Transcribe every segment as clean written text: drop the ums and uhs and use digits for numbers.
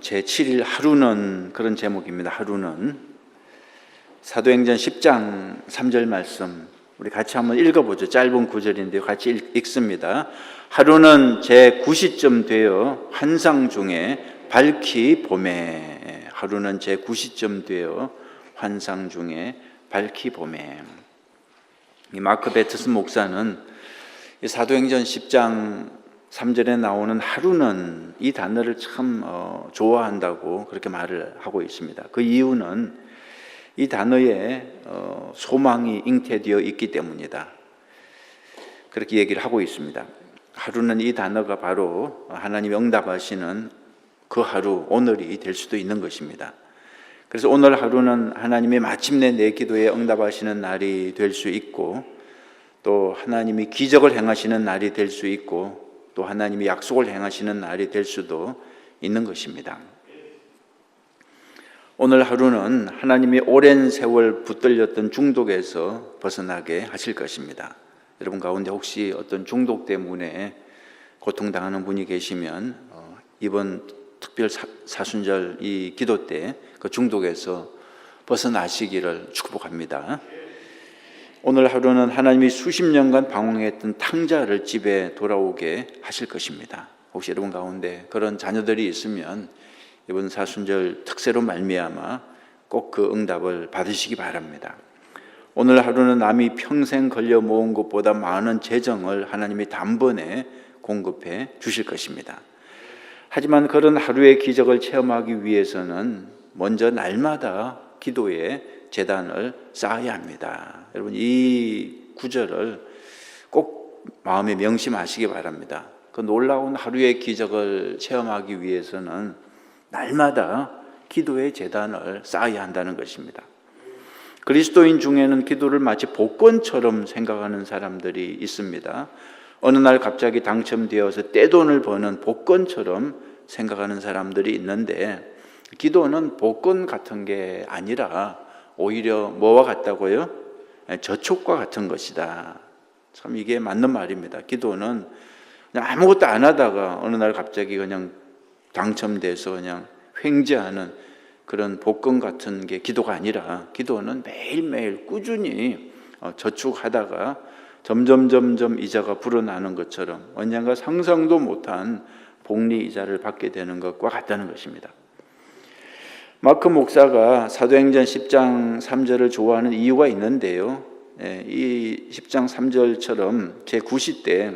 제7일 하루는 그런 제목입니다. 하루는 사도행전 10장 3절 말씀 우리 같이 한번 읽어보죠. 짧은 구절인데요. 같이 읽습니다. 하루는 제9시쯤 되어 환상 중에 밝히 보매. 하루는 제9시쯤 되어 환상 중에 밝히 보매. 이 마크 베트슨 목사는 이 사도행전 10장 3절에 나오는 하루는 이 단어를 참 좋아한다고 그렇게 말을 하고 있습니다. 그 이유는 이 단어에 소망이 잉태되어 있기 때문이다. 그렇게 얘기를 하고 있습니다. 하루는 이 단어가 바로 하나님이 응답하시는 그 하루, 오늘이 될 수도 있는 것입니다. 그래서 오늘 하루는 하나님이 마침내 내 기도에 응답하시는 날이 될 수 있고, 또 하나님이 기적을 행하시는 날이 될 수 있고, 또 하나님이 약속을 행하시는 날이 될 수도 있는 것입니다. 오늘 하루는 하나님이 오랜 세월 붙들렸던 중독에서 벗어나게 하실 것입니다. 여러분 가운데 혹시 어떤 중독 때문에 고통당하는 분이 계시면 이번 특별 사순절 이 기도 때 그 중독에서 벗어나시기를 축복합니다. 오늘 하루는 하나님이 수십 년간 방황했던 탕자를 집에 돌아오게 하실 것입니다. 혹시 여러분 가운데 그런 자녀들이 있으면 이번 사순절 특세로 말미암아 꼭 그 응답을 받으시기 바랍니다. 오늘 하루는 남이 평생 걸려 모은 것보다 많은 재정을 하나님이 단번에 공급해 주실 것입니다. 하지만 그런 하루의 기적을 체험하기 위해서는 먼저 날마다 기도의 제단을 쌓아야 합니다. 여러분 이 구절을 꼭 마음에 명심하시기 바랍니다. 그 놀라운 하루의 기적을 체험하기 위해서는 날마다 기도의 제단을 쌓아야 한다는 것입니다. 그리스도인 중에는 기도를 마치 복권처럼 생각하는 사람들이 있습니다. 어느 날 갑자기 당첨되어서 떼돈을 버는 복권처럼 생각하는 사람들이 있는데, 기도는 복권 같은 게 아니라 오히려 뭐와 같다고요? 저축과 같은 것이다. 참 이게 맞는 말입니다. 기도는 그냥 아무것도 안 하다가 어느 날 갑자기 그냥 당첨돼서 그냥 횡재하는 그런 복권 같은 게 기도가 아니라, 기도는 매일매일 꾸준히 저축하다가 점점 이자가 불어나는 것처럼 언젠가 상상도 못한 복리 이자를 받게 되는 것과 같다는 것입니다. 마크 목사가 사도행전 10장 3절을 좋아하는 이유가 있는데요. 이 10장 3절처럼 제9시 때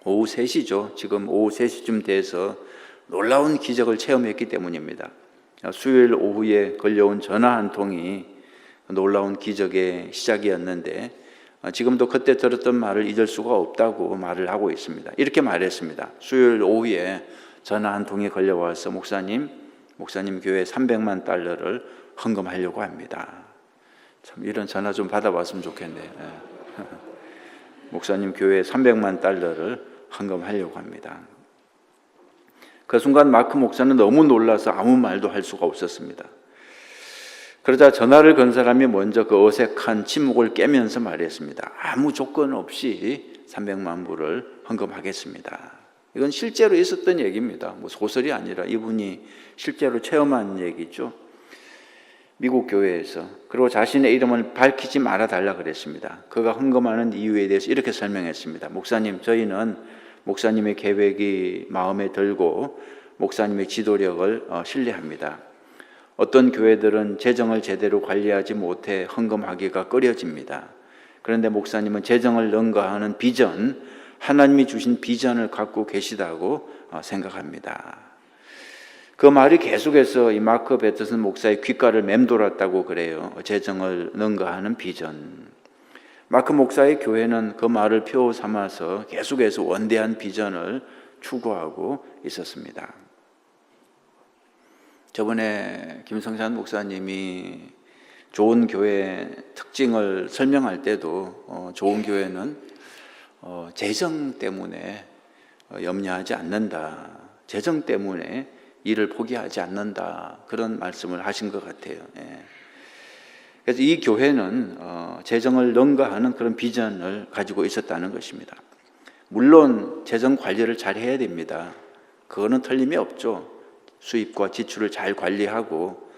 오후 3시죠. 지금 오후 3시쯤 돼서 놀라운 기적을 체험했기 때문입니다. 수요일 오후에 걸려온 전화 한 통이 놀라운 기적의 시작이었는데, 지금도 그때 들었던 말을 잊을 수가 없다고 말을 하고 있습니다. 이렇게 말했습니다. 수요일 오후에 전화 한 통이 걸려와서 목사님 교회에 300만 달러를 헌금하려고 합니다. 참 이런 전화 좀 받아봤으면 좋겠네요. 목사님 교회에 300만 달러를 헌금하려고 합니다. 그 순간 마크 목사는 너무 놀라서 아무 말도 할 수가 없었습니다. 그러자 전화를 건 사람이 먼저 그 어색한 침묵을 깨면서 말했습니다. 아무 조건 없이 300만 불을 헌금하겠습니다. 이건 실제로 있었던 얘기입니다. 뭐 소설이 아니라 이분이 실제로 체험한 얘기죠. 미국 교회에서. 그리고 자신의 이름을 밝히지 말아달라 그랬습니다. 그가 헌금하는 이유에 대해서 이렇게 설명했습니다. 목사님, 저희는 목사님의 계획이 마음에 들고 목사님의 지도력을 신뢰합니다. 어떤 교회들은 재정을 제대로 관리하지 못해 헌금하기가 꺼려집니다. 그런데 목사님은 재정을 능가하는 비전, 하나님이 주신 비전을 갖고 계시다고 생각합니다. 그 말이 계속해서 이 마크 베트슨 목사의 귓가를 맴돌았다고 그래요. 재정을 능가하는 비전. 마크 목사의 교회는 그 말을 표 삼아서 계속해서 원대한 비전을 추구하고 있었습니다. 저번에 김성찬 목사님이 좋은 교회 특징을 설명할 때도 좋은 교회는 재정 때문에 염려하지 않는다. 재정 때문에 일을 포기하지 않는다. 그런 말씀을 하신 것 같아요. 그래서 이 교회는 재정을 능가하는 그런 비전을 가지고 있었다는 것입니다. 물론 재정 관리를 잘 해야 됩니다. 그거는 틀림이 없죠. 수입과 지출을 잘 관리하고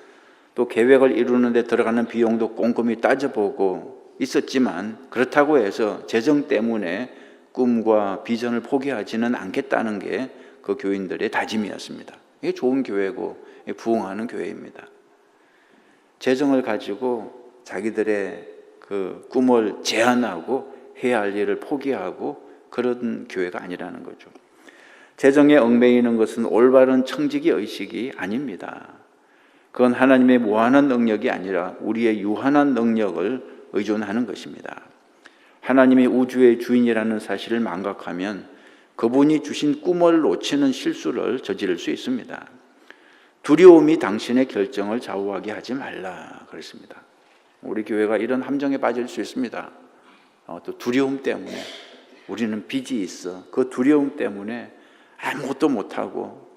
또 계획을 이루는 데 들어가는 비용도 꼼꼼히 따져보고 있었지만 그렇다고 해서 재정 때문에 꿈과 비전을 포기하지는 않겠다는 게 그 교인들의 다짐이었습니다. 이게 좋은 교회고 부흥하는 교회입니다. 재정을 가지고 자기들의 그 꿈을 제한하고 해야 할 일을 포기하고 그런 교회가 아니라는 거죠. 재정에 얽매이는 것은 올바른 청지기 의식이 아닙니다. 그건 하나님의 무한한 능력이 아니라 우리의 유한한 능력을 의존하는 것입니다. 하나님이 우주의 주인이라는 사실을 망각하면 그분이 주신 꿈을 놓치는 실수를 저지를 수 있습니다. 두려움이 당신의 결정을 좌우하게 하지 말라 그랬습니다. 우리 교회가 이런 함정에 빠질 수 있습니다. 또 두려움 때문에 우리는 빚이 있어. 그 두려움 때문에 아무것도 못하고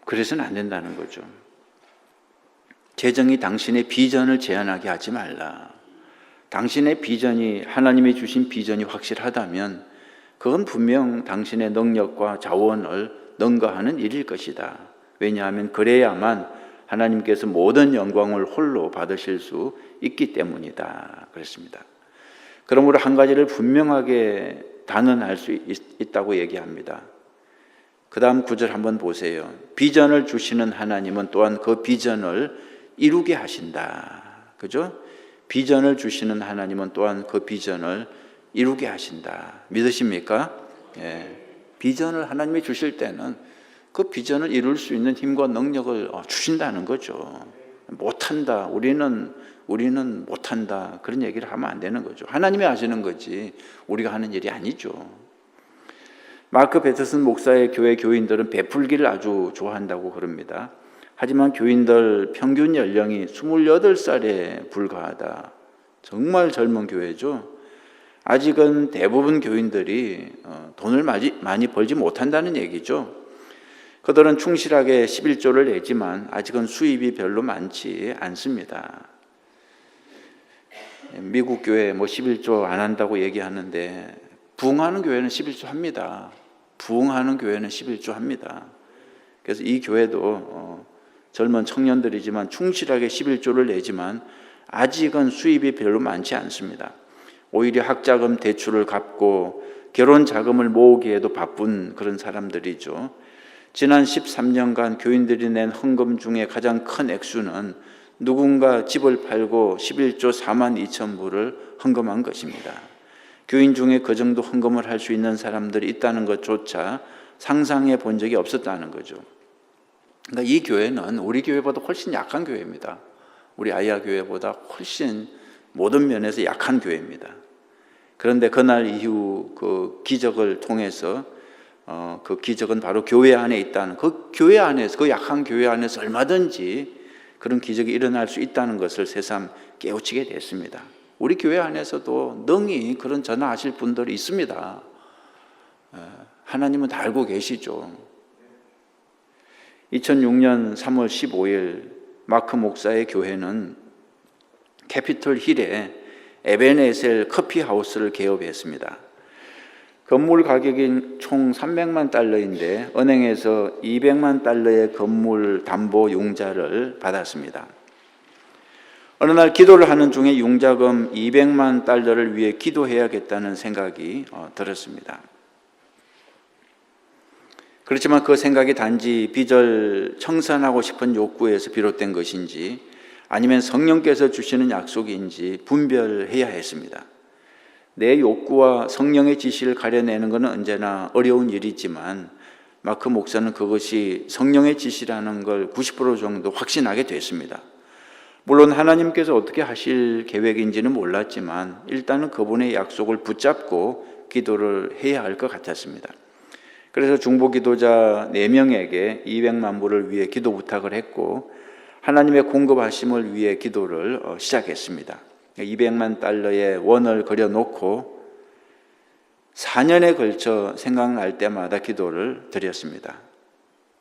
그래서는 안 된다는 거죠. 재정이 당신의 비전을 제한하게 하지 말라. 당신의 비전이 하나님이 주신 비전이 확실하다면 그건 분명 당신의 능력과 자원을 능가하는 일일 것이다. 왜냐하면 그래야만 하나님께서 모든 영광을 홀로 받으실 수 있기 때문이다. 그랬습니다. 그러므로 한 가지를 분명하게 단언할 수 있다고 얘기합니다. 그 다음 구절 한번 보세요. 비전을 주시는 하나님은 또한 그 비전을 이루게 하신다. 그죠? 비전을 주시는 하나님은 또한 그 비전을 이루게 하신다. 믿으십니까? 예. 비전을 하나님이 주실 때는 그 비전을 이룰 수 있는 힘과 능력을 주신다는 거죠. 못한다. 우리는 못한다. 그런 얘기를 하면 안 되는 거죠. 하나님이 하시는 거지 우리가 하는 일이 아니죠. 마크 베터슨 목사의 교회 교인들은 베풀기를 아주 좋아한다고 그럽니다. 하지만 교인들 평균 연령이 28살에 불과하다. 정말 젊은 교회죠. 아직은 대부분 교인들이 돈을 많이 벌지 못한다는 얘기죠. 그들은 충실하게 11조를 내지만 아직은 수입이 별로 많지 않습니다. 미국 교회 11조 안 한다고 얘기하는데 부흥하는 교회는 11조 합니다. 부흥하는 교회는 11조 합니다. 그래서 이 교회도 젊은 청년들이지만 충실하게 11조를 내지만 아직은 수입이 별로 많지 않습니다. 오히려 학자금 대출을 갚고 결혼 자금을 모으기에도 바쁜 그런 사람들이죠. 지난 13년간 교인들이 낸 헌금 중에 가장 큰 액수는 누군가 집을 팔고 11조 4만 2천 불을 헌금한 것입니다. 교인 중에 그 정도 헌금을 할 수 있는 사람들이 있다는 것조차 상상해 본 적이 없었다는 거죠. 그러니까 이 교회는 우리 교회보다 훨씬 약한 교회입니다. 우리 아이야 교회보다 훨씬 모든 면에서 약한 교회입니다. 그런데 그날 이후 그 기적을 통해서 그 기적은 바로 교회 안에 있다는, 그 교회 안에서, 그 약한 교회 안에서 얼마든지 그런 기적이 일어날 수 있다는 것을 새삼 깨우치게 됐습니다. 우리 교회 안에서도 능히 그런 전화하실 분들이 있습니다. 하나님은 다 알고 계시죠. 2006년 3월 15일 마크 목사의 교회는 캐피톨 힐에 에베네셀 커피하우스를 개업했습니다. 건물 가격이 총 300만 달러인데 은행에서 200만 달러의 건물 담보 융자를 받았습니다. 어느 날 기도를 하는 중에 융자금 200만 달러를 위해 기도해야겠다는 생각이 들었습니다. 그렇지만 그 생각이 단지 빚을 청산하고 싶은 욕구에서 비롯된 것인지 아니면 성령께서 주시는 약속인지 분별해야 했습니다. 내 욕구와 성령의 지시를 가려내는 것은 언제나 어려운 일이지만 마크 목사는 그것이 성령의 지시라는 걸 90% 정도 확신하게 됐습니다. 물론 하나님께서 어떻게 하실 계획인지는 몰랐지만 일단은 그분의 약속을 붙잡고 기도를 해야 할 것 같았습니다. 그래서 중보기도자 4명에게 200만 불을 위해 기도 부탁을 했고 하나님의 공급하심을 위해 기도를 시작했습니다. 200만 달러의 원을 그려놓고 4년에 걸쳐 생각날 때마다 기도를 드렸습니다.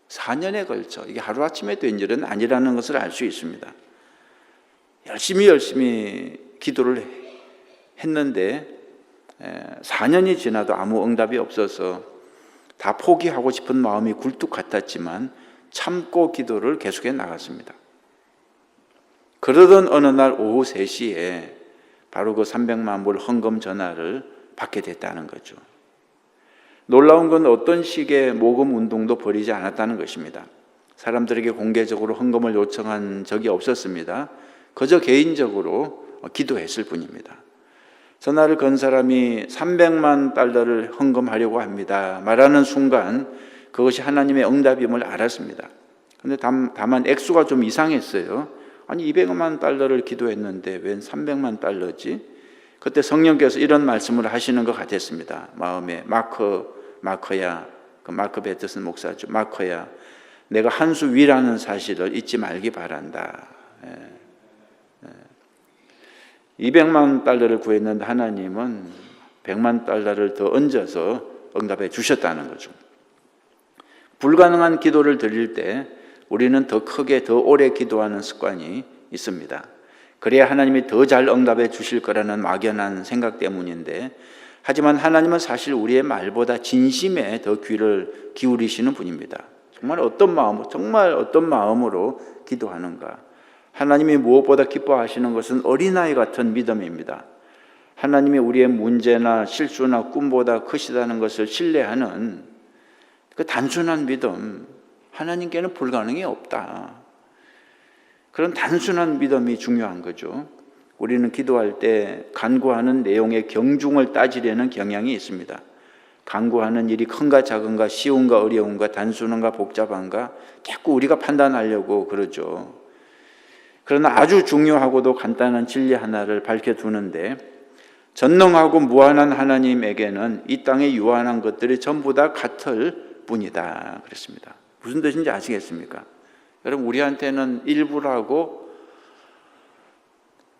4년에 걸쳐, 이게 하루아침에 된 일은 아니라는 것을 알 수 있습니다. 열심히 기도를 했는데 4년이 지나도 아무 응답이 없어서 다 포기하고 싶은 마음이 굴뚝 같았지만 참고 기도를 계속해 나갔습니다. 그러던 어느 날 오후 3시에 바로 그 300만 불 헌금 전화를 받게 됐다는 거죠. 놀라운 건 어떤 식의 모금 운동도 벌이지 않았다는 것입니다. 사람들에게 공개적으로 헌금을 요청한 적이 없었습니다. 그저 개인적으로 기도했을 뿐입니다. 전화를 건 사람이 300만 달러를 헌금하려고 합니다 말하는 순간 그것이 하나님의 응답임을 알았습니다. 그런데 다만 액수가 좀 이상했어요. 아니 200만 달러를 기도했는데 웬 300만 달러지? 그때 성령께서 이런 말씀을 하시는 것 같았습니다. 마음에 마커야, 그 마크 베트슨 목사죠. 마커야, 내가 한 수 위라는 사실을 잊지 말기 바란다. 200만 달러를 구했는데 하나님은 100만 달러를 더 얹어서 응답해 주셨다는 거죠. 불가능한 기도를 드릴 때 우리는 더 크게 더 오래 기도하는 습관이 있습니다. 그래야 하나님이 더 잘 응답해 주실 거라는 막연한 생각 때문인데, 하지만 하나님은 사실 우리의 말보다 진심에 더 귀를 기울이시는 분입니다. 정말 어떤 마음으로 기도하는가. 하나님이 무엇보다 기뻐하시는 것은 어린아이 같은 믿음입니다. 하나님이 우리의 문제나 실수나 꿈보다 크시다는 것을 신뢰하는 그 단순한 믿음, 하나님께는 불가능이 없다. 그런 단순한 믿음이 중요한 거죠. 우리는 기도할 때 간구하는 내용의 경중을 따지려는 경향이 있습니다. 간구하는 일이 큰가 작은가, 쉬운가 어려운가, 단순한가 복잡한가 자꾸 우리가 판단하려고 그러죠. 그러나 아주 중요하고도 간단한 진리 하나를 밝혀두는데, 전능하고 무한한 하나님에게는 이 땅에 유한한 것들이 전부 다 같을 뿐이다 그랬습니다. 무슨 뜻인지 아시겠습니까? 여러분, 우리한테는 1불하고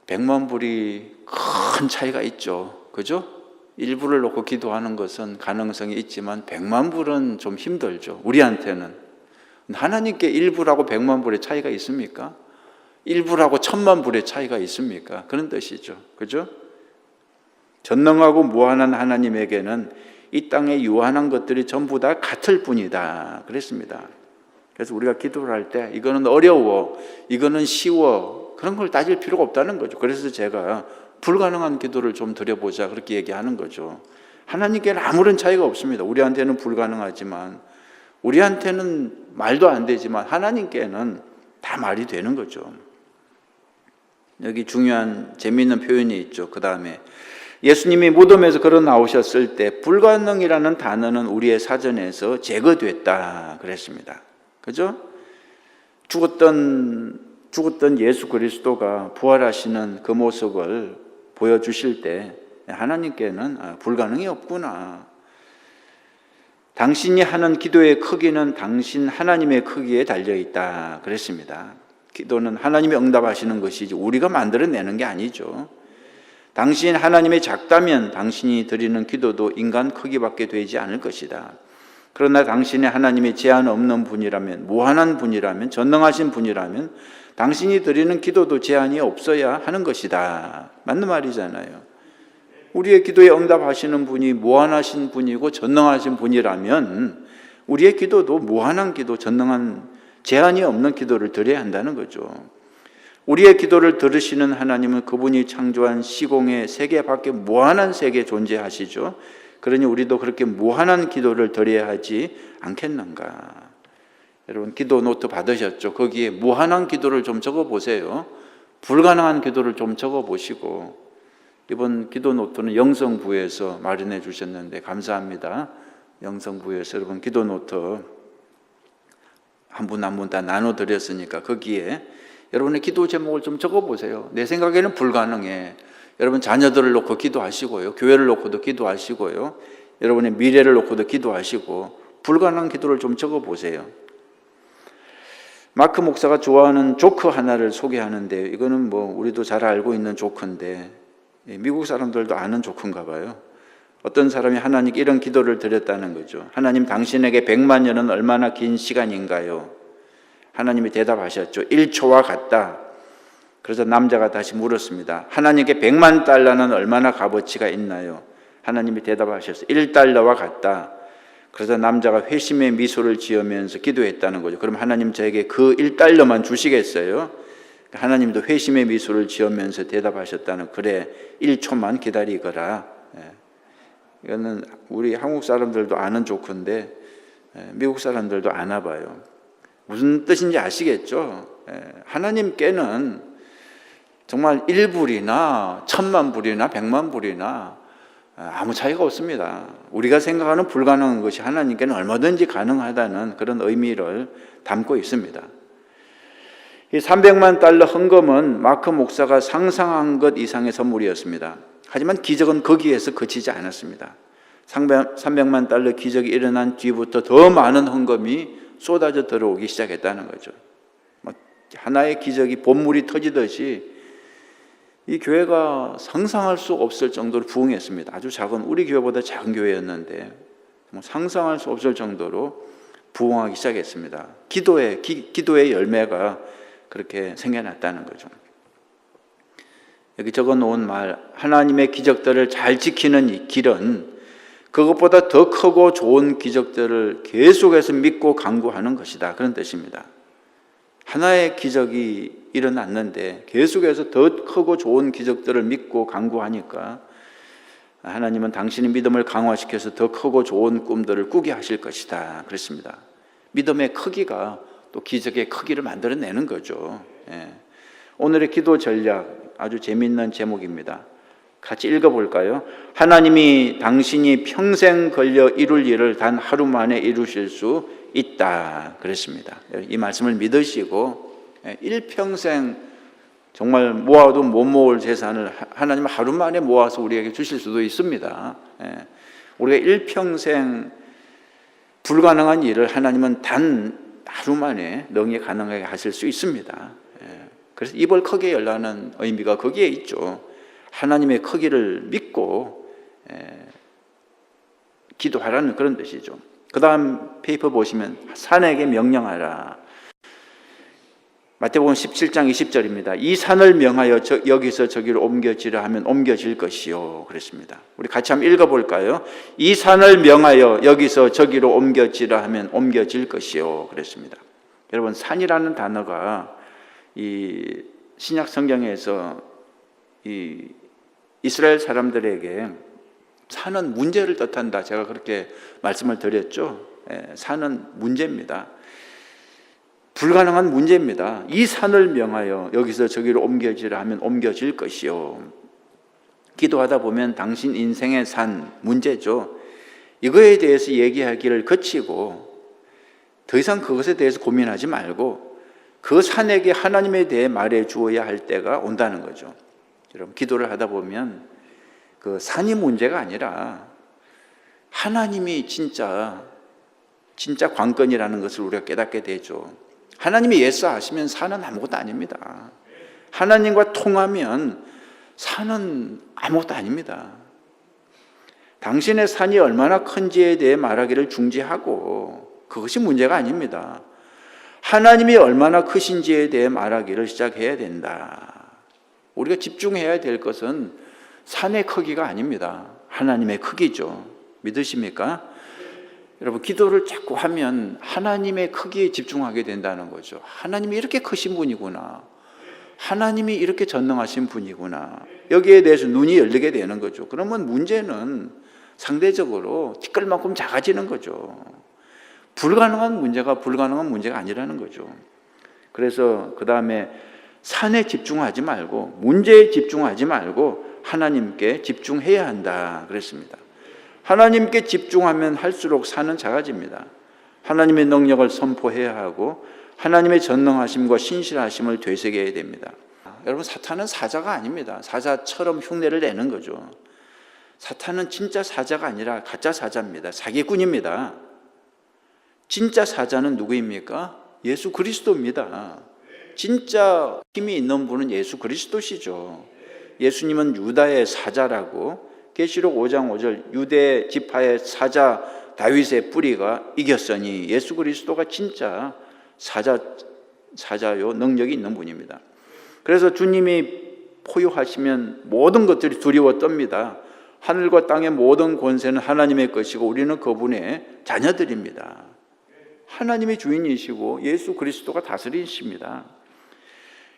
100만 불이 큰 차이가 있죠. 그죠? 1불을 놓고 기도하는 것은 가능성이 있지만 100만 불은 좀 힘들죠. 우리한테는. 하나님께 1불하고 100만 불의 차이가 있습니까? 1불하고 1000만 불의 차이가 있습니까? 그런 뜻이죠. 그죠? 전능하고 무한한 하나님에게는 이 땅에 유한한 것들이 전부 다 같을 뿐이다 그랬습니다. 그래서 우리가 기도를 할 때 이거는 어려워, 이거는 쉬워, 그런 걸 따질 필요가 없다는 거죠. 그래서 제가 불가능한 기도를 좀 드려보자 그렇게 얘기하는 거죠. 하나님께는 아무런 차이가 없습니다. 우리한테는 불가능하지만, 우리한테는 말도 안 되지만 하나님께는 다 말이 되는 거죠. 여기 중요한 재미있는 표현이 있죠. 그 다음에 예수님이 무덤에서 걸어 나오셨을 때 불가능이라는 단어는 우리의 사전에서 제거됐다 그랬습니다. 그죠? 죽었던 예수 그리스도가 부활하시는 그 모습을 보여주실 때 하나님께는 불가능이 없구나. 당신이 하는 기도의 크기는 당신 하나님의 크기에 달려있다 그랬습니다. 기도는 하나님이 응답하시는 것이지 우리가 만들어내는 게 아니죠. 당신 하나님의 작다면 당신이 드리는 기도도 인간 크기밖에 되지 않을 것이다. 그러나 당신의 하나님이 제한 없는 분이라면, 무한한 분이라면, 전능하신 분이라면 당신이 드리는 기도도 제한이 없어야 하는 것이다. 맞는 말이잖아요. 우리의 기도에 응답하시는 분이 무한하신 분이고 전능하신 분이라면 우리의 기도도 무한한 기도, 전능한 제한이 없는 기도를 드려야 한다는 거죠. 우리의 기도를 들으시는 하나님은 그분이 창조한 시공의 세계 밖에 무한한 세계에 존재하시죠. 그러니 우리도 그렇게 무한한 기도를 드려야 하지 않겠는가. 여러분, 기도 노트 받으셨죠? 거기에 무한한 기도를 좀 적어보세요. 불가능한 기도를 좀 적어보시고, 이번 기도 노트는 영성부에서 마련해 주셨는데 감사합니다. 영성부에서 여러분 기도 노트 한 분 한 분 다 나눠드렸으니까 거기에 여러분의 기도 제목을 좀 적어보세요. 내 생각에는 불가능해. 여러분 자녀들을 놓고 기도하시고요. 교회를 놓고도 기도하시고요. 여러분의 미래를 놓고도 기도하시고 불가능한 기도를 좀 적어보세요. 마크 목사가 좋아하는 조크 하나를 소개하는데, 이거는 뭐 우리도 잘 알고 있는 조크인데 미국 사람들도 아는 조크인가 봐요. 어떤 사람이 하나님께 이런 기도를 드렸다는 거죠. 하나님, 당신에게 100만 년은 얼마나 긴 시간인가요? 하나님이 대답하셨죠. 1초와 같다. 그래서 남자가 다시 물었습니다. 하나님께 100만 달러는 얼마나 값어치가 있나요? 하나님이 대답하셨어요. 1달러와 같다. 그래서 남자가 회심의 미소를 지으면서 기도했다는 거죠. 그럼 하나님 저에게 그 1달러만 주시겠어요? 하나님도 회심의 미소를 지으면서 대답하셨다는, 그래 1초만 기다리거라. 이거는 우리 한국 사람들도 아는 조건데 미국 사람들도 아나 봐요. 무슨 뜻인지 아시겠죠? 하나님께는 정말 1불이나 10,000불이나 100,000불이나 아무 차이가 없습니다. 우리가 생각하는 불가능한 것이 하나님께는 얼마든지 가능하다는 그런 의미를 담고 있습니다. 이 300만 달러 헌금은 마크 목사가 상상한 것 이상의 선물이었습니다. 하지만 기적은 거기에서 그치지 않았습니다. 300만 달러 기적이 일어난 뒤부터 더 많은 헌금이 쏟아져 들어오기 시작했다는 거죠. 하나의 기적이 본물이 터지듯이 이 교회가 상상할 수 없을 정도로 부흥했습니다. 아주 작은, 우리 교회보다 작은 교회였는데 상상할 수 없을 정도로 부흥하기 시작했습니다. 기도의 열매가 그렇게 생겨났다는 거죠. 여기 적어놓은 말, 하나님의 기적들을 잘 지키는 이 길은 그것보다 더 크고 좋은 기적들을 계속해서 믿고 간구하는 것이다, 그런 뜻입니다. 하나의 기적이 일어났는데 계속해서 더 크고 좋은 기적들을 믿고 간구하니까 하나님은 당신의 믿음을 강화시켜서 더 크고 좋은 꿈들을 꾸게 하실 것이다, 그랬습니다. 믿음의 크기가 또 기적의 크기를 만들어내는 거죠. 오늘의 기도 전략, 아주 재미있는 제목입니다. 같이 읽어볼까요? 하나님이 당신이 평생 걸려 이룰 일을 단 하루 만에 이루실 수 있다, 그랬습니다. 이 말씀을 믿으시고 일평생 정말 모아도 못 모을 재산을 하나님은 하루 만에 모아서 우리에게 주실 수도 있습니다. 우리가 일평생 불가능한 일을 하나님은 단 하루 만에 능히 가능하게 하실 수 있습니다. 그래서 입을 크게 열라는 의미가 거기에 있죠. 하나님의 크기를 믿고 기도하라는 그런 뜻이죠. 그 다음 페이퍼 보시면 산에게 명령하라. 마태복음 17장 20절입니다. 이 산을 명하여 여기서 저기로 옮겨지라 하면 옮겨질 것이요, 그랬습니다. 우리 같이 한번 읽어볼까요? 이 산을 명하여 여기서 저기로 옮겨지라 하면 옮겨질 것이요, 그랬습니다. 여러분, 산이라는 단어가 이 신약 성경에서 이 이스라엘 사람들에게 산은 문제를 뜻한다, 제가 그렇게 말씀을 드렸죠. 산은 문제입니다. 불가능한 문제입니다. 이 산을 명하여 여기서 저기로 옮겨지라 하면 옮겨질 것이요. 기도하다 보면 당신 인생의 산, 문제죠. 이거에 대해서 얘기하기를 그치고 더 이상 그것에 대해서 고민하지 말고 그 산에게 하나님에 대해 말해 주어야 할 때가 온다는 거죠. 여러분, 기도를 하다 보면 그 산이 문제가 아니라 하나님이 진짜 관건이라는 것을 우리가 깨닫게 되죠. 하나님이 예수 아시면 산은 아무것도 아닙니다. 하나님과 통하면 산은 아무것도 아닙니다. 당신의 산이 얼마나 큰지에 대해 말하기를 중지하고 그것이 문제가 아닙니다. 하나님이 얼마나 크신지에 대해 말하기를 시작해야 된다. 우리가 집중해야 될 것은 산의 크기가 아닙니다. 하나님의 크기죠. 믿으십니까? 여러분, 기도를 자꾸 하면 하나님의 크기에 집중하게 된다는 거죠. 하나님이 이렇게 크신 분이구나. 하나님이 이렇게 전능하신 분이구나. 여기에 대해서 눈이 열리게 되는 거죠. 그러면 문제는 상대적으로 티끌만큼 작아지는 거죠. 불가능한 문제가 불가능한 문제가 아니라는 거죠. 그래서 그 다음에 산에 집중하지 말고 문제에 집중하지 말고 하나님께 집중해야 한다, 그랬습니다. 하나님께 집중하면 할수록 산은 작아집니다. 하나님의 능력을 선포해야 하고 하나님의 전능하심과 신실하심을 되새겨야 됩니다. 여러분, 사탄은 사자가 아닙니다. 사자처럼 흉내를 내는 거죠. 사탄은 진짜 사자가 아니라 가짜 사자입니다. 사기꾼입니다. 진짜 사자는 누구입니까? 예수 그리스도입니다. 진짜 힘이 있는 분은 예수 그리스도시죠. 예수님은 유다의 사자라고 계시록 5장 5절 유대 지파의 사자 다윗의 뿌리가 이겼으니 예수 그리스도가 진짜 사자요, 능력이 있는 분입니다. 그래서 주님이 포효하시면 모든 것들이 두려워 떱니다. 하늘과 땅의 모든 권세는 하나님의 것이고 우리는 그분의 자녀들입니다. 하나님이 주인이시고 예수 그리스도가 다스리십니다.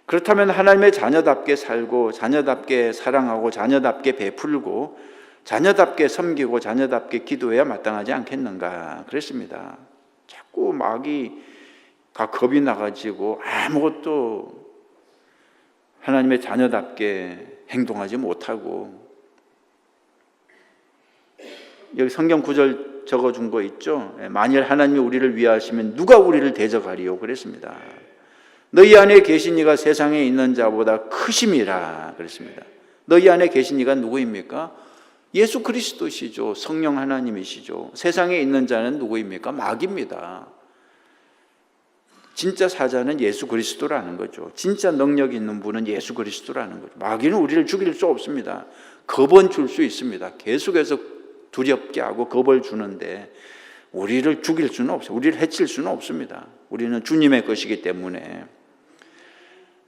그렇다면 하나님의 자녀답게 살고 자녀답게 사랑하고 자녀답게 베풀고 자녀답게 섬기고 자녀답게 기도해야 마땅하지 않겠는가 그랬습니다. 자꾸 마귀가 겁이 나가지고 아무것도 하나님의 자녀답게 행동하지 못하고, 여기 성경 구절 적어준 거 있죠? 만일 하나님이 우리를 위하시면 누가 우리를 대적하리요 그랬습니다. 너희 안에 계신 이가 세상에 있는 자보다 크심이라 그랬습니다. 너희 안에 계신 이가 누구입니까? 예수 그리스도시죠. 성령 하나님이시죠. 세상에 있는 자는 누구입니까? 마귀입니다. 진짜 사자는 예수 그리스도라는 거죠. 진짜 능력 있는 분은 예수 그리스도라는 거죠. 마귀는 우리를 죽일 수 없습니다. 겁은 줄 수 있습니다. 계속해서 두렵게 하고 겁을 주는데 우리를 죽일 수는 없어요. 우리를 해칠 수는 없습니다. 우리는 주님의 것이기 때문에.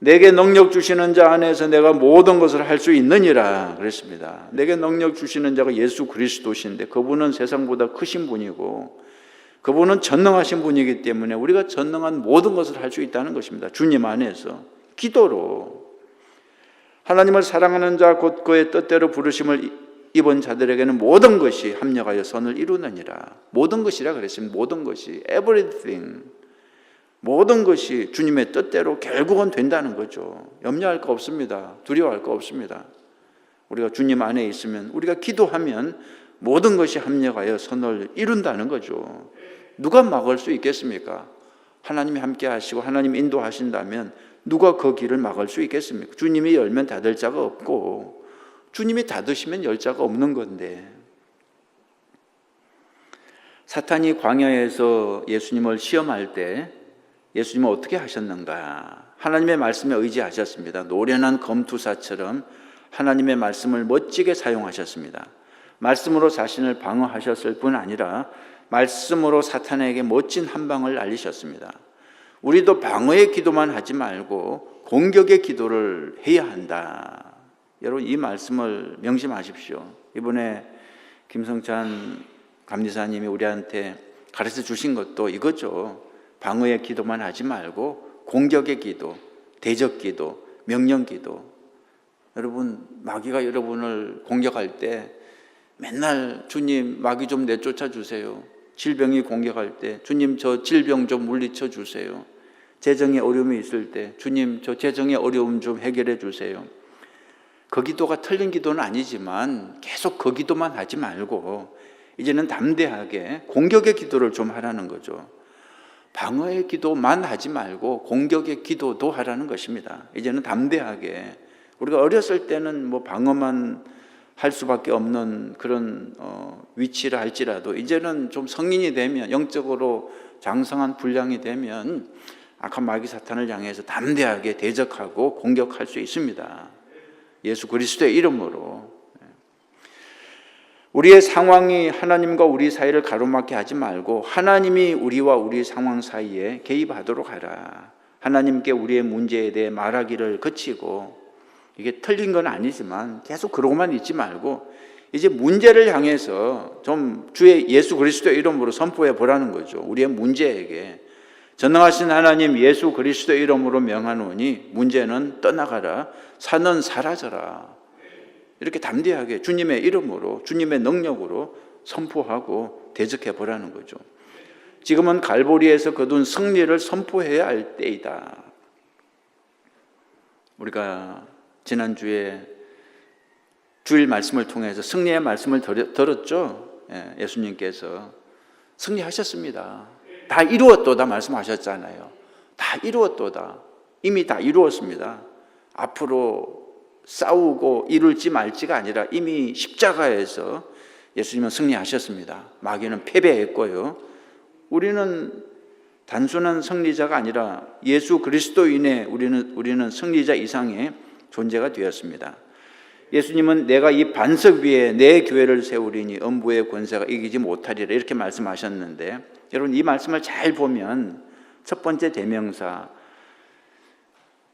내게 능력 주시는 자 안에서 내가 모든 것을 할 수 있느니라 그랬습니다. 내게 능력 주시는 자가 예수 그리스도신데 그분은 세상보다 크신 분이고 그분은 전능하신 분이기 때문에 우리가 전능한 모든 것을 할 수 있다는 것입니다. 주님 안에서 기도로. 하나님을 사랑하는 자 곧 그의 뜻대로 부르심을 입은 자들에게는 모든 것이 합력하여 선을 이루느니라. 모든 것이라 그랬습니다. 모든 것이, everything, 모든 것이 주님의 뜻대로 결국은 된다는 거죠. 염려할 거 없습니다. 두려워할 거 없습니다. 우리가 주님 안에 있으면, 우리가 기도하면 모든 것이 합력하여 선을 이룬다는 거죠. 누가 막을 수 있겠습니까? 하나님이 함께 하시고 하나님 인도하신다면 누가 그 길을 막을 수 있겠습니까? 주님이 열면 닫을 자가 없고 주님이 닫으시면 열 자가 없는 건데, 사탄이 광야에서 예수님을 시험할 때 예수님은 어떻게 하셨는가? 하나님의 말씀에 의지하셨습니다. 노련한 검투사처럼 하나님의 말씀을 멋지게 사용하셨습니다. 말씀으로 자신을 방어하셨을 뿐 아니라 말씀으로 사탄에게 멋진 한 방을 날리셨습니다. 우리도 방어의 기도만 하지 말고 공격의 기도를 해야 한다. 여러분, 이 말씀을 명심하십시오. 이번에 김성찬 감리사님이 우리한테 가르쳐 주신 것도 이거죠. 방어의 기도만 하지 말고 공격의 기도, 대적 기도, 명령 기도. 여러분, 마귀가 여러분을 공격할 때 맨날 주님 마귀 좀 내쫓아 주세요. 질병이 공격할 때 주님 저 질병 좀 물리쳐 주세요. 재정에 어려움이 있을 때 주님 저 재정의 어려움 좀 해결해 주세요. 그 기도가 틀린 기도는 아니지만 계속 그 기도만 하지 말고 이제는 담대하게 공격의 기도를 좀 하라는 거죠. 방어의 기도만 하지 말고 공격의 기도도 하라는 것입니다. 이제는 담대하게. 우리가 어렸을 때는 뭐 방어만 할 수밖에 없는 그런 위치라 할지라도 이제는 좀 성인이 되면, 영적으로 장성한 분량이 되면 악한 마귀 사탄을 향해서 담대하게 대적하고 공격할 수 있습니다. 예수 그리스도의 이름으로. 우리의 상황이 하나님과 우리 사이를 가로막게 하지 말고 하나님이 우리와 우리 상황 사이에 개입하도록 하라. 하나님께 우리의 문제에 대해 말하기를 그치고, 이게 틀린 건 아니지만 계속 그러고만 있지 말고 이제 문제를 향해서 좀 주의 예수 그리스도의 이름으로 선포해 보라는 거죠. 우리의 문제에게 전능하신 하나님 예수 그리스도의 이름으로 명하노니 문제는 떠나가라, 산은 사라져라. 이렇게 담대하게 주님의 이름으로, 주님의 능력으로 선포하고 대적해 보라는 거죠. 지금은 갈보리에서 거둔 승리를 선포해야 할 때이다. 우리가 지난주에 주일 말씀을 통해서 승리의 말씀을 들었죠. 예수님께서 승리하셨습니다. 다 이루었도다 말씀하셨잖아요. 다 이루었도다. 이미 다 이루었습니다. 앞으로 싸우고 이룰지 말지가 아니라 이미 십자가에서 예수님은 승리하셨습니다. 마귀는 패배했고요. 우리는 단순한 승리자가 아니라 예수 그리스도인의 우리는 승리자 이상의 존재가 되었습니다. 예수님은 내가 이 반석 위에 내 교회를 세우리니 음부의 권세가 이기지 못하리라 이렇게 말씀하셨는데, 여러분 이 말씀을 잘 보면 첫 번째 대명사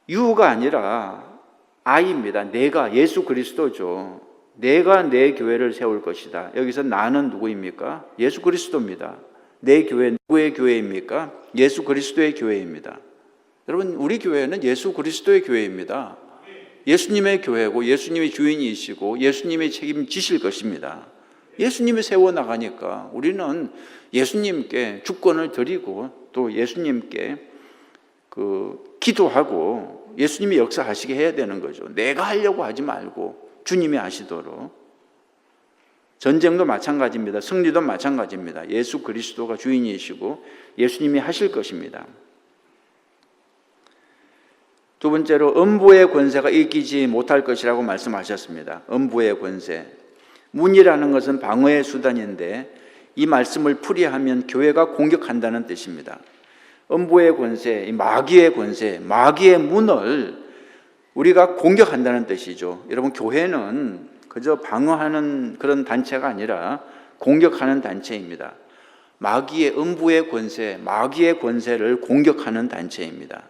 유가 아니라 I입니다. 내가, 예수 그리스도죠. 내가 내 교회를 세울 것이다. 여기서 나는 누구입니까? 예수 그리스도입니다. 내 교회 누구의 교회입니까? 예수 그리스도의 교회입니다. 여러분, 우리 교회는 예수 그리스도의 교회입니다. 예수님의 교회고 예수님이 주인이시고 예수님이 책임지실 것입니다. 예수님이 세워나가니까 우리는 예수님께 주권을 드리고 또 예수님께 기도하고 예수님이 역사하시게 해야 되는 거죠. 내가 하려고 하지 말고 주님이 하시도록. 전쟁도 마찬가지입니다. 승리도 마찬가지입니다. 예수 그리스도가 주인이시고 예수님이 하실 것입니다. 두 번째로 음부의 권세가 이기지 못할 것이라고 말씀하셨습니다. 음부의 권세. 문이라는 것은 방어의 수단인데 이 말씀을 풀이하면 교회가 공격한다는 뜻입니다. 음부의 권세, 마귀의 권세, 마귀의 문을 우리가 공격한다는 뜻이죠. 여러분, 교회는 그저 방어하는 그런 단체가 아니라 공격하는 단체입니다. 마귀의 음부의 권세, 마귀의 권세를 공격하는 단체입니다.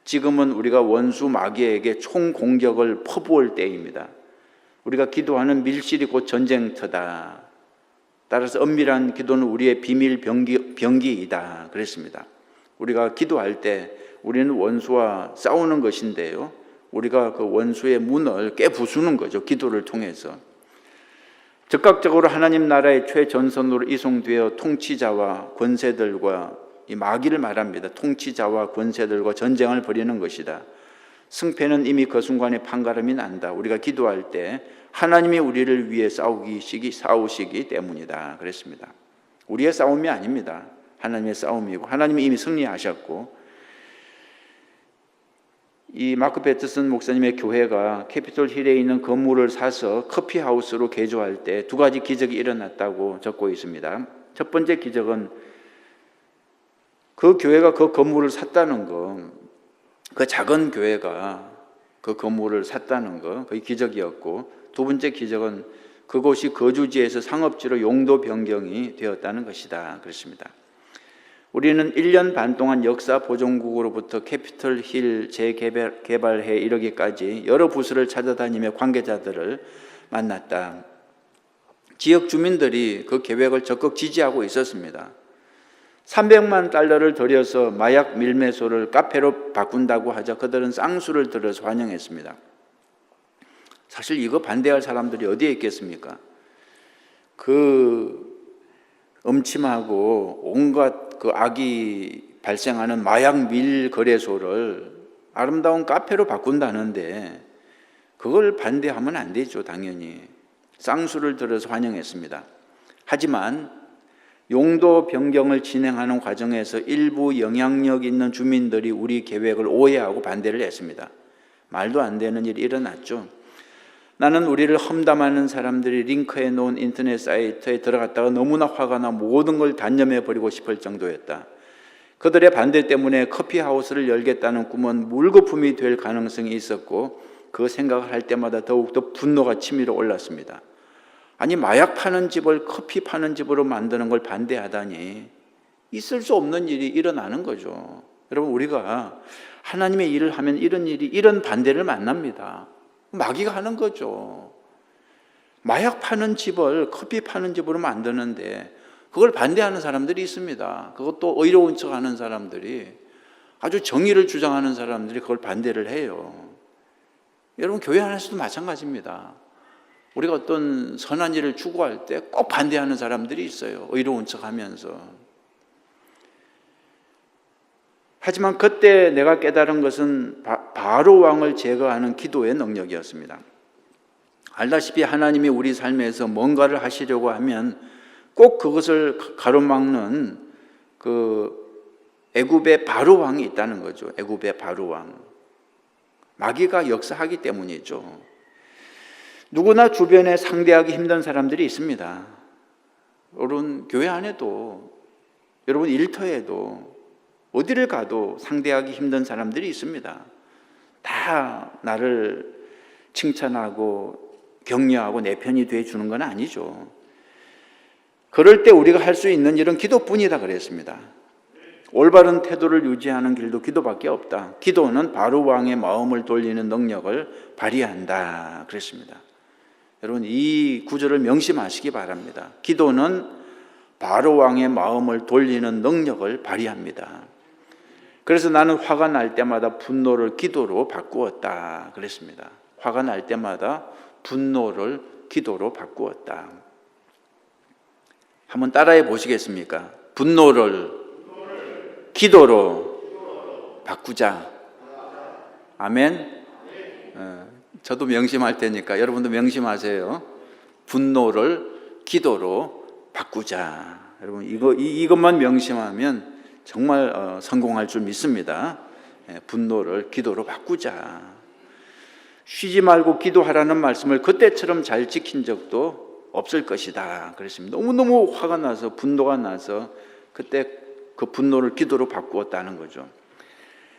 지금은 우리가 원수 마귀에게 총공격을 퍼부을 때입니다. 우리가 기도하는 밀실이 곧 전쟁터다. 따라서 엄밀한 기도는 우리의 비밀 병기이다. 그랬습니다. 우리가 기도할 때 우리는 원수와 싸우는 것인데요, 우리가 그 원수의 문을 깨부수는 거죠. 기도를 통해서. 즉각적으로 하나님 나라의 최전선으로 이송되어 통치자와 권세들과 이 마귀를 말합니다. 통치자와 권세들과 전쟁을 벌이는 것이다. 승패는 이미 그 순간에 판가름이 난다. 우리가 기도할 때 하나님이 우리를 위해 싸우시기 때문이다. 그랬습니다. 우리의 싸움이 아닙니다. 하나님의 싸움이고 하나님이 이미 승리하셨고, 이 마크 배트슨 목사님의 교회가 캐피톨 힐에 있는 건물을 사서 커피하우스로 개조할 때 두 가지 기적이 일어났다고 적고 있습니다. 첫 번째 기적은 그 교회가 그 건물을 샀다는 거, 그 작은 교회가 그 건물을 샀다는 거, 그게 기적이었고, 두 번째 기적은 그곳이 거주지에서 상업지로 용도 변경이 되었다는 것이다. 그렇습니다. 우리는 1년 반 동안 역사 보존국으로부터 캐피털 힐 재개발해 이르기까지 여러 부서를 찾아다니며 관계자들을 만났다. 지역 주민들이 그 계획을 적극 지지하고 있었습니다. 300만 달러를 들여서 마약 밀매소를 카페로 바꾼다고 하자 그들은 쌍수를 들어서 환영했습니다. 사실 이거 반대할 사람들이 어디에 있겠습니까? 그 음침하고 온갖 그 악이 발생하는 마약 밀 거래소를 아름다운 카페로 바꾼다는데 그걸 반대하면 안 되죠. 당연히 쌍수를 들어서 환영했습니다. 하지만 용도 변경을 진행하는 과정에서 일부 영향력 있는 주민들이 우리 계획을 오해하고 반대를 했습니다. 말도 안 되는 일이 일어났죠. 나는 우리를 험담하는 사람들이 링크해 놓은 인터넷 사이트에 들어갔다가 너무나 화가 나 모든 걸 단념해 버리고 싶을 정도였다. 그들의 반대 때문에 커피하우스를 열겠다는 꿈은 물거품이 될 가능성이 있었고 그 생각을 할 때마다 더욱더 분노가 치밀어 올랐습니다. 아니, 마약 파는 집을 커피 파는 집으로 만드는 걸 반대하다니 있을 수 없는 일이 일어나는 거죠. 여러분, 우리가 하나님의 일을 하면 이런 반대를 만납니다. 마귀가 하는 거죠. 마약 파는 집을 커피 파는 집으로 만드는데 그걸 반대하는 사람들이 있습니다. 그것도 의로운 척하는 사람들이, 아주 정의를 주장하는 사람들이 그걸 반대를 해요. 여러분, 교회 안에서도 마찬가지입니다. 우리가 어떤 선한 일을 추구할 때 꼭 반대하는 사람들이 있어요. 의로운 척하면서. 하지만 그때 내가 깨달은 것은 바로 왕을 제거하는 기도의 능력이었습니다. 알다시피 하나님이 우리 삶에서 뭔가를 하시려고 하면 꼭 그것을 가로막는 그 애굽의 바로 왕이 있다는 거죠. 애굽의 바로 왕. 마귀가 역사하기 때문이죠. 누구나 주변에 상대하기 힘든 사람들이 있습니다. 여러분, 교회 안에도, 여러분 일터에도, 어디를 가도 상대하기 힘든 사람들이 있습니다. 다 나를 칭찬하고 격려하고 내 편이 되어주는 건 아니죠. 그럴 때 우리가 할 수 있는 일은 기도뿐이다 그랬습니다. 올바른 태도를 유지하는 길도 기도밖에 없다. 기도는 바로 왕의 마음을 돌리는 능력을 발휘한다. 그랬습니다. 여러분, 이 구절을 명심하시기 바랍니다. 기도는 바로 왕의 마음을 돌리는 능력을 발휘합니다. 그래서 나는 화가 날 때마다 분노를 기도로 바꾸었다. 그랬습니다. 화가 날 때마다 분노를 기도로 바꾸었다. 한번 따라해 보시겠습니까? 분노를 기도로 바꾸자. 아멘. 저도 명심할 테니까 여러분도 명심하세요. 분노를 기도로 바꾸자. 여러분, 이것만 명심하면 정말 성공할 줄 믿습니다. 분노를 기도로 바꾸자. 쉬지 말고 기도하라는 말씀을 그때처럼 잘 지킨 적도 없을 것이다. 그랬습니다. 너무너무 화가 나서 분노가 나서 그때 그 분노를 기도로 바꾸었다는 거죠.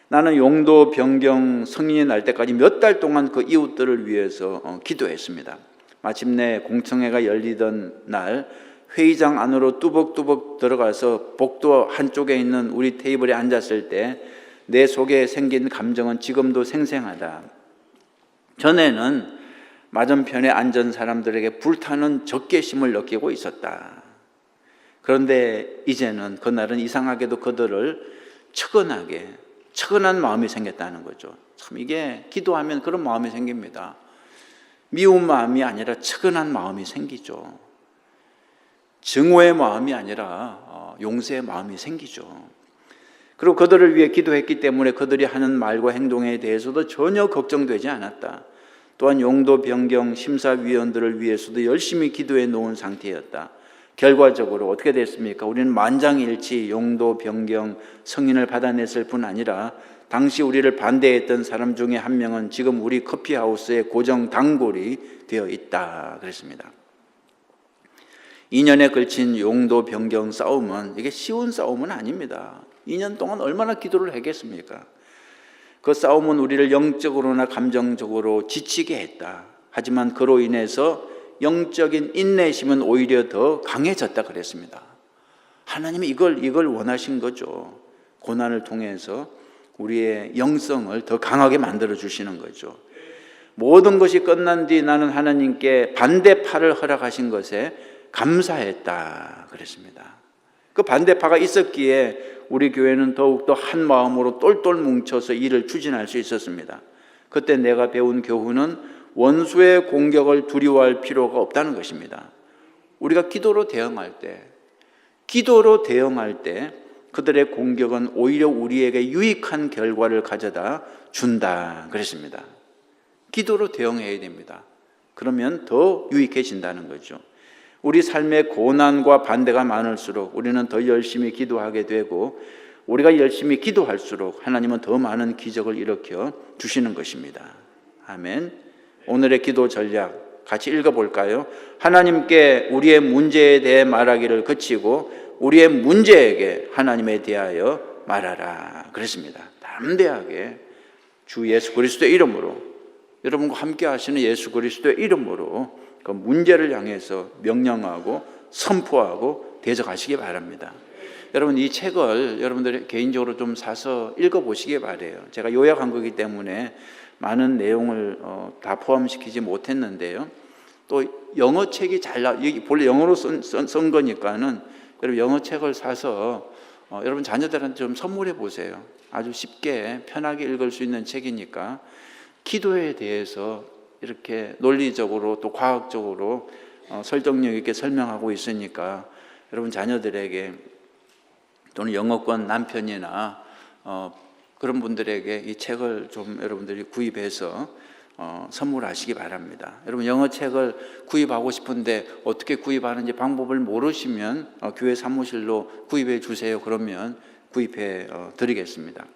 나는 용도 변경 성인이 날 때까지 몇 달 동안 그 이웃들을 위해서 기도했습니다. 마침내 공청회가 열리던 날 회의장 안으로 뚜벅뚜벅 들어가서 복도 한쪽에 있는 우리 테이블에 앉았을 때 내 속에 생긴 감정은 지금도 생생하다. 전에는 맞은편에 앉은 사람들에게 불타는 적개심을 느끼고 있었다. 그런데 이제는 그날은 이상하게도 그들을 측은한 마음이 생겼다는 거죠. 참 이게 기도하면 그런 마음이 생깁니다. 미운 마음이 아니라 측은한 마음이 생기죠. 증오의 마음이 아니라 용서의 마음이 생기죠. 그리고 그들을 위해 기도했기 때문에 그들이 하는 말과 행동에 대해서도 전혀 걱정되지 않았다. 또한 용도 변경 심사위원들을 위해서도 열심히 기도해 놓은 상태였다. 결과적으로 어떻게 됐습니까? 우리는 만장일치 용도 변경 승인을 받아냈을 뿐 아니라 당시 우리를 반대했던 사람 중에 한 명은 지금 우리 커피하우스의 고정 단골이 되어 있다. 그랬습니다. 2년에 걸친 용도 변경 싸움은 이게 쉬운 싸움은 아닙니다. 2년 동안 얼마나 기도를 했겠습니까? 그 싸움은 우리를 영적으로나 감정적으로 지치게 했다. 하지만 그로 인해서 영적인 인내심은 오히려 더 강해졌다 그랬습니다. 하나님이 이걸 원하신 거죠. 고난을 통해서 우리의 영성을 더 강하게 만들어 주시는 거죠. 모든 것이 끝난 뒤 나는 하나님께 반대파를 허락하신 것에 감사했다 그랬습니다. 그 반대파가 있었기에 우리 교회는 더욱더 한 마음으로 똘똘 뭉쳐서 일을 추진할 수 있었습니다. 그때 내가 배운 교훈은 원수의 공격을 두려워할 필요가 없다는 것입니다. 우리가 기도로 대응할 때 그들의 공격은 오히려 우리에게 유익한 결과를 가져다 준다 그랬습니다. 기도로 대응해야 됩니다. 그러면 더 유익해진다는 거죠. 우리 삶의 고난과 반대가 많을수록 우리는 더 열심히 기도하게 되고 우리가 열심히 기도할수록 하나님은 더 많은 기적을 일으켜 주시는 것입니다. 아멘. 오늘의 기도 전략 같이 읽어볼까요? 하나님께 우리의 문제에 대해 말하기를 그치고 우리의 문제에게 하나님에 대하여 말하라 그랬습니다. 담대하게 주 예수 그리스도의 이름으로 여러분과 함께 하시는 예수 그리스도의 이름으로 그 문제를 향해서 명령하고 선포하고 대적하시기 바랍니다. 여러분 이 책을 여러분들이 개인적으로 좀 사서 읽어보시기 바래요. 제가 요약한 거기 때문에 많은 내용을 다 포함시키지 못했는데요. 또 영어 책이 본래 영어로 쓴 거니까는 여러분 영어 책을 사서 여러분 자녀들한테 좀 선물해 보세요. 아주 쉽게 편하게 읽을 수 있는 책이니까 기도에 대해서 이렇게 논리적으로 또 과학적으로 설득력 있게 설명하고 있으니까 여러분 자녀들에게 또는 영어권 남편이나 그런 분들에게 이 책을 좀 여러분들이 구입해서 선물하시기 바랍니다. 여러분 영어 책을 구입하고 싶은데 어떻게 구입하는지 방법을 모르시면 교회 사무실로 구입해 주세요. 그러면 구입해 드리겠습니다.